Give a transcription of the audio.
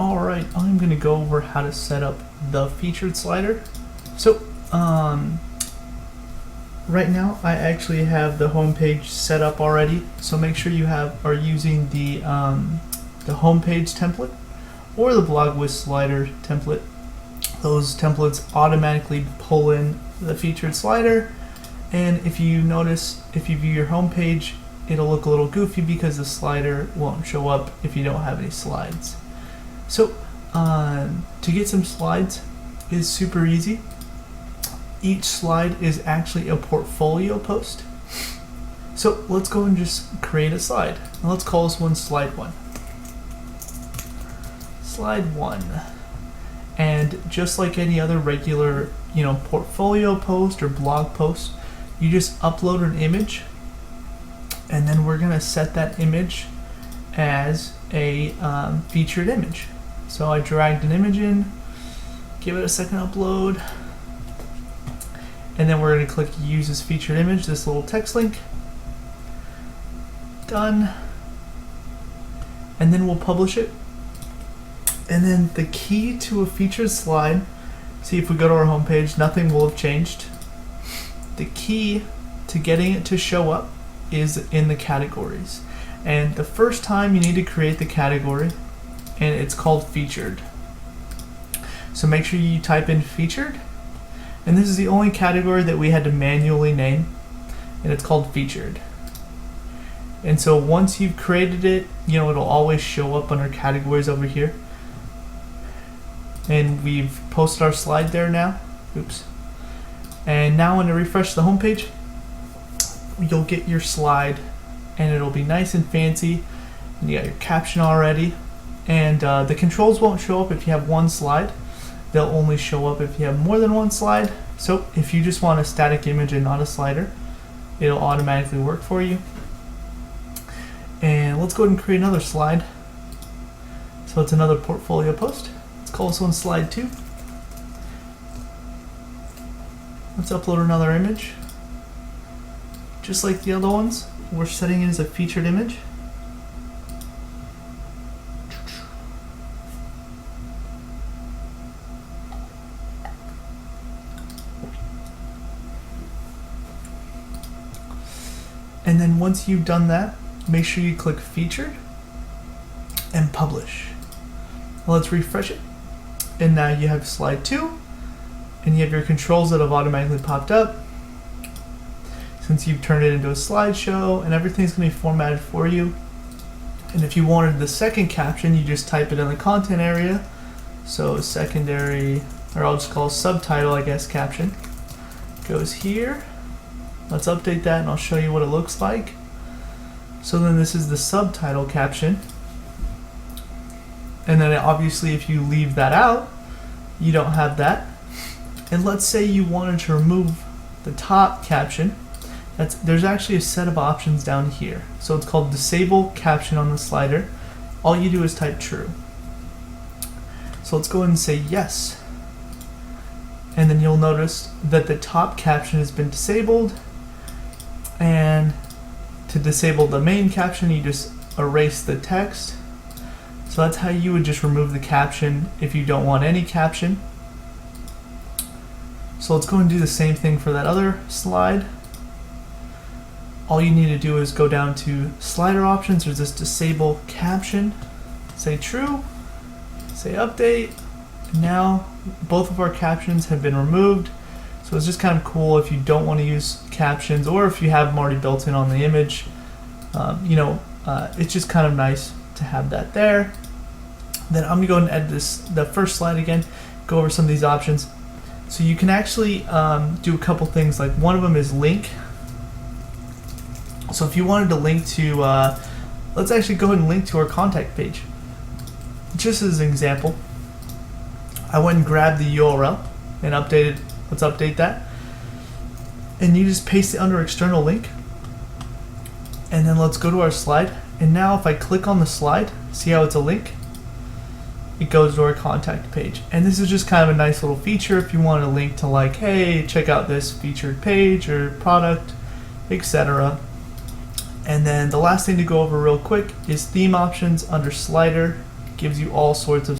Alright, I'm going to go over how to set up the featured slider. So, right now I actually have the home page set up already, so make sure you are using the home page template or the blog with slider template. Those templates automatically pull in the featured slider, and if you notice, if you view your home page, it'll look a little goofy because the slider won't show up if you don't have any slides. So to get some slides is super easy. Each slide is actually a portfolio post. So let's go and just create a slide. And let's call this one slide 1. Slide 1. And just like any other regular, portfolio post or blog post, you just upload an image, and then we're gonna set that image as a featured image. So I dragged an image in, give it a second upload, and then we're going to click use as featured image, this little text link. Done. And then we'll publish it. And then the key to a featured slide, see if we go to our home page, nothing will have changed. The key to getting it to show up is in the categories. And the first time you need to create the category, and it's called featured. So make sure you type in featured, and this is the only category that we had to manually name, and it's called featured. And so once you've created it, it'll always show up under categories over here. And we've posted our slide there now. Oops. And now when I refresh the home page, you'll get your slide, and it'll be nice and fancy, and you got your caption already. And the controls won't show up if you have one slide. They'll only show up if you have more than one slide. So if you just want a static image and not a slider, it'll automatically work for you. And let's go ahead and create another slide. So it's another portfolio post. Let's call this one slide 2. Let's upload another image. Just like the other ones, we're setting it as a featured image. And then once you've done that, make sure you click featured and publish. Let's refresh it. And now you have slide 2, and you have your controls that have automatically popped up. Since you've turned it into a slideshow, and everything's going to be formatted for you. And if you wanted the second caption, you just type it in the content area. So secondary, or I'll just call subtitle, I guess, caption, goes here. Let's update that and I'll show you what it looks like. So then this is the subtitle caption. And then obviously if you leave that out, you don't have that. And let's say you wanted to remove the top caption. There's actually a set of options down here. So it's called disable caption on the slider. All you do is type true. So let's go ahead and say yes. And then you'll notice that the top caption has been disabled. And to disable the main caption, you just erase the text. So that's how you would just remove the caption if you don't want any caption. So let's go and do the same thing for that other slide. All you need to do is go down to slider options. There's this disable caption. Say true. Say update. Now both of our captions have been removed. So it's just kind of cool if you don't want to use captions, or if you have them already built in on the image. It's just kind of nice to have that there. Then I'm going to go and edit the first slide again, go over some of these options. So you can actually do a couple things. Like one of them is link. So if you wanted to link to, let's actually go ahead and link to our contact page. Just as an example, I went and grabbed the URL and updated. Let's update that. And you just paste it under external link. And then let's go to our slide. And now if I click on the slide, see how it's a link? It goes to our contact page. And this is just kind of a nice little feature if you want to link to, like, hey, check out this featured page or product, etc. And then the last thing to go over real quick is theme options under slider. It gives you all sorts of